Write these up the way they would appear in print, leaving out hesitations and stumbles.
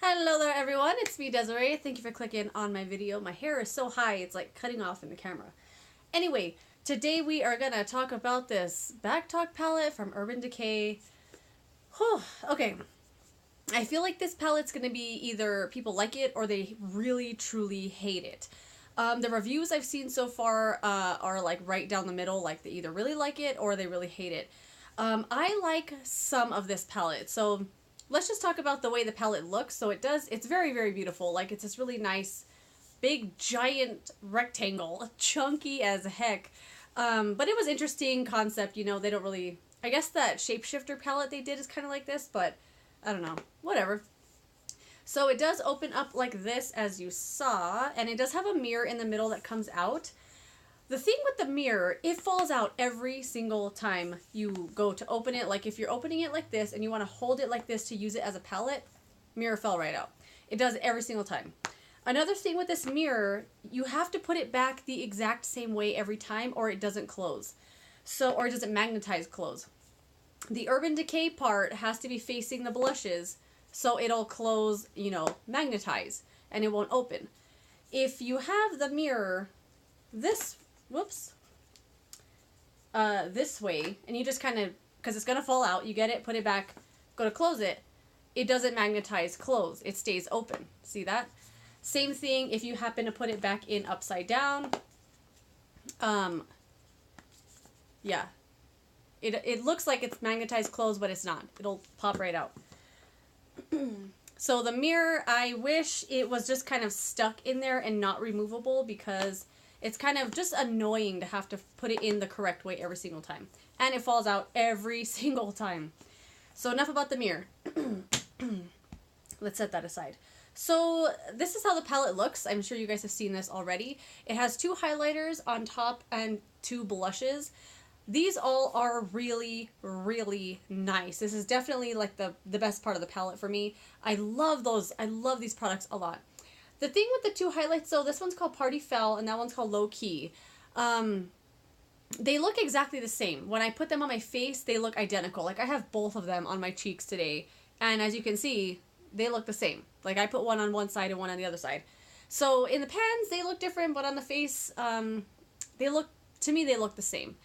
Hello there everyone, it's me Desiree. Thank you for clicking on my video. My hair is so high it's like cutting off in the camera. Anyway, today we are going to talk about this Backtalk palette from Urban Decay. Whew, okay, I feel like this palette's going to be either people like it or they really truly hate it. The reviews I've seen so far are like right down the middle, like they either really like it or they really hate it. I like some of this palette, so let's just talk about the way the palette looks. So it's very, very beautiful. Like it's this really nice, big, giant rectangle, chunky as heck. But it was interesting concept, you know, they don't really, I guess that shapeshifter palette they did is kind of like this, but I don't know, whatever. So it does open up like this, as you saw, and it does have a mirror in the middle that comes out. The thing with the mirror, it falls out every single time you go to open it. Like if you're opening it like this and you want to hold it like this to use it as a palette, mirror fell right out. It does every single time. Another thing with this mirror, you have to put it back the exact same way every time or it doesn't close. So, or it doesn't magnetize close. The Urban Decay part has to be facing the blushes so it'll close, you know, magnetize, and it won't open. If you have the mirror this this way, and you just kind of, because it's going to fall out, you get it, put it back, go to close it, it doesn't magnetize close, it stays open. See that? Same thing if you happen to put it back in upside down. Yeah. It looks like it's magnetized closed, but it's not. It'll pop right out. So the mirror, I wish it was just kind of stuck in there and not removable, because it's kind of just annoying to have to put it in the correct way every single time. And it falls out every single time. So enough about the mirror. Let's set that aside. So this is how the palette looks. I'm sure you guys have seen this already. It has 2 highlighters on top and 2 blushes. These all are really, really nice. This is definitely like the best part of the palette for me. I love those. I love these products a lot. The thing with the 2 highlights, so this one's called Party Foul and that one's called Low Key. They look exactly the same. When I put them on my face, they look identical. Like I have both of them on my cheeks today. And as you can see, they look the same. Like I put one on one side and one on the other side. So in the pans, they look different, but on the face, to me, they look the same.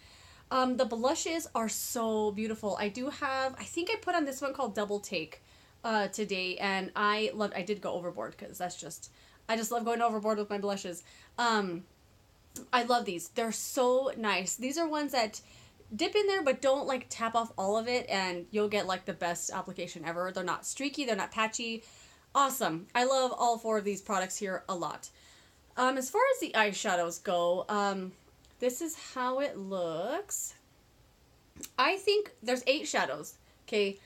The blushes are so beautiful. I think I put on this one called Double Take today, and I did go overboard, because I just love going overboard with my blushes. I love these. They're so nice. These are ones that dip in there, but don't like tap off all of it, and you'll get like the best application ever. They're not streaky. They're not patchy. Awesome. I love all 4 of these products here a lot. As far as the eyeshadows go, this is how it looks. I think there's 8 shadows. Okay.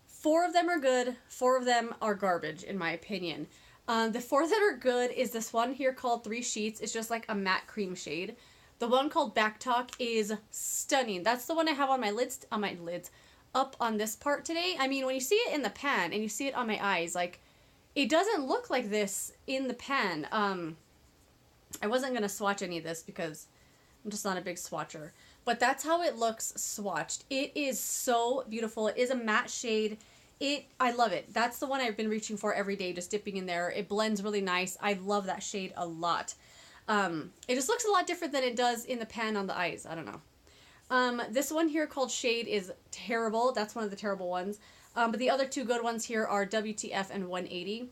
4 of them are good, 4 of them are garbage, in my opinion. The 4 that are good is this one here called 3 Sheets. It's just like a matte cream shade. The one called Backtalk is stunning. That's the one I have on my lids, up on this part today. I mean, when you see it in the pan and you see it on my eyes, like, it doesn't look like this in the pan. I wasn't going to swatch any of this because I'm just not a big swatcher. But that's how it looks swatched. It is so beautiful. It is a matte shade. I love it. That's the one I've been reaching for every day, just dipping in there. It blends really nice. I love that shade a lot. It just looks a lot different than it does in the pan on the eyes. I don't know. This one here called Shade is terrible. That's one of the terrible ones. But the other 2 good ones here are WTF and 180.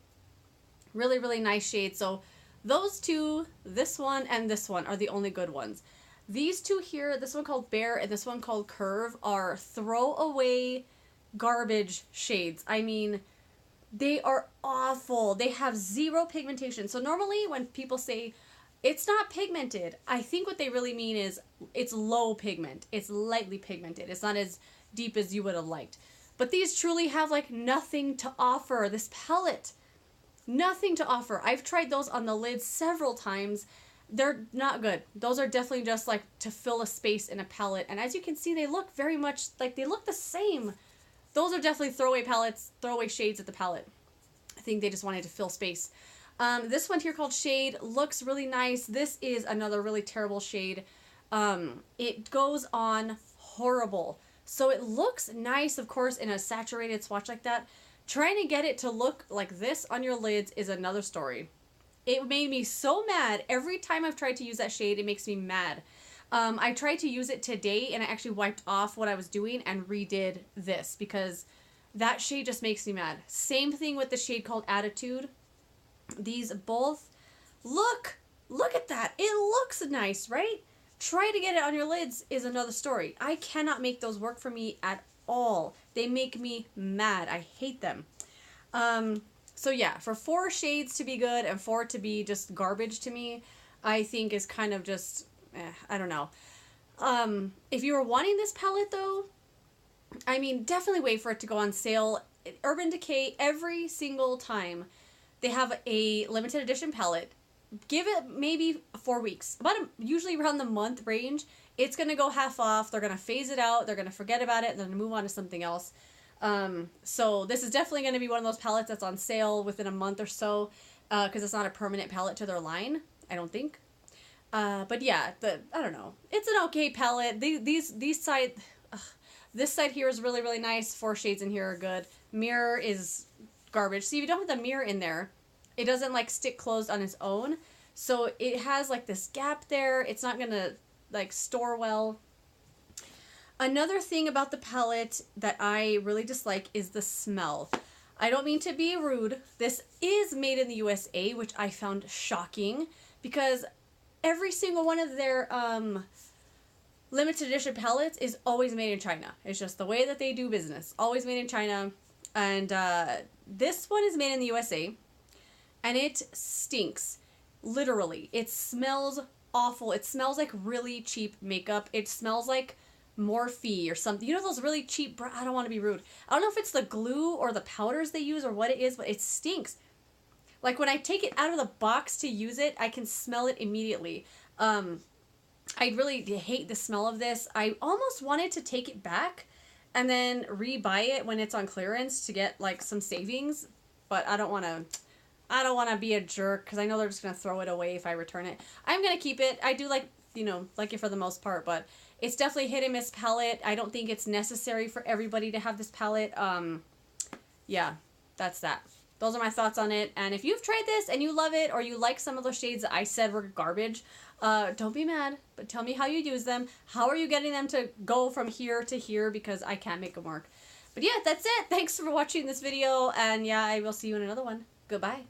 Really, really nice shades. So those 2, this one and this one, are the only good ones. These 2 here, this one called Bear and this one called Curve, are throwaway garbage shades. I mean, they are awful. They have 0 pigmentation. So normally when people say it's not pigmented, I think what they really mean is it's low pigment. It's lightly pigmented. It's not as deep as you would have liked. But these truly have like nothing to offer. This palette, nothing to offer. I've tried those on the lids several times. They're not good. Those are definitely just like to fill a space in a palette. And as you can see, they look very much like they look the same. Those are definitely throwaway palettes, throwaway shades at the palette. I think they just wanted to fill space. This one here called Shade looks really nice. This is another really terrible shade. It goes on horrible. So it looks nice, of course, in a saturated swatch like that. Trying to get it to look like this on your lids is another story. It made me so mad. Every time I've tried to use that shade, it makes me mad. I tried to use it today, and I actually wiped off what I was doing and redid this because that shade just makes me mad. Same thing with the shade called Attitude. These both look at that. It looks nice, right? Try to get it on your lids is another story. I cannot make those work for me at all. They make me mad. I hate them. So yeah, for 4 shades to be good and 4 to be just garbage to me, I think is kind of just, I don't know. If you were wanting this palette though, I mean, definitely wait for it to go on sale. Urban Decay, every single time they have a limited edition palette, give it maybe 4 weeks. Usually around the month range, it's going to go half off. They're going to phase it out. They're going to forget about it. And they're going to move on to something else. So this is definitely going to be one of those palettes that's on sale within a month or so. Because it's not a permanent palette to their line, I don't think. But yeah, I don't know. It's an okay palette. These side... This side here is really, really nice. 4 shades in here are good. Mirror is garbage. See, if you don't have the mirror in there, it doesn't like stick closed on its own. So it has like this gap there. It's not going to like store well. Another thing about the palette that I really dislike is the smell. I don't mean to be rude. This is made in the USA, which I found shocking because every single one of their limited edition palettes is always made in China. It's just the way that they do business. Always made in China. And this one is made in the USA. And it stinks. Literally. It smells awful. It smells like really cheap makeup. It smells like Morphe or something. You know those really cheap... I don't want to be rude. I don't know if it's the glue or the powders they use or what it is, but it stinks. Like when I take it out of the box to use it, I can smell it immediately. I really hate the smell of this. I almost wanted to take it back and then re-buy it when it's on clearance to get like some savings, but I don't want to be a jerk because I know they're just going to throw it away if I return it. I'm going to keep it. I do like it for the most part, but it's definitely hit and miss palette. I don't think it's necessary for everybody to have this palette. Yeah, that's that. Those are my thoughts on it. And if you've tried this and you love it or you like some of those shades that I said were garbage, don't be mad, but tell me how you use them. How are you getting them to go from here to here? Because I can't make them work. But yeah, that's it. Thanks for watching this video. And yeah, I will see you in another one. Goodbye.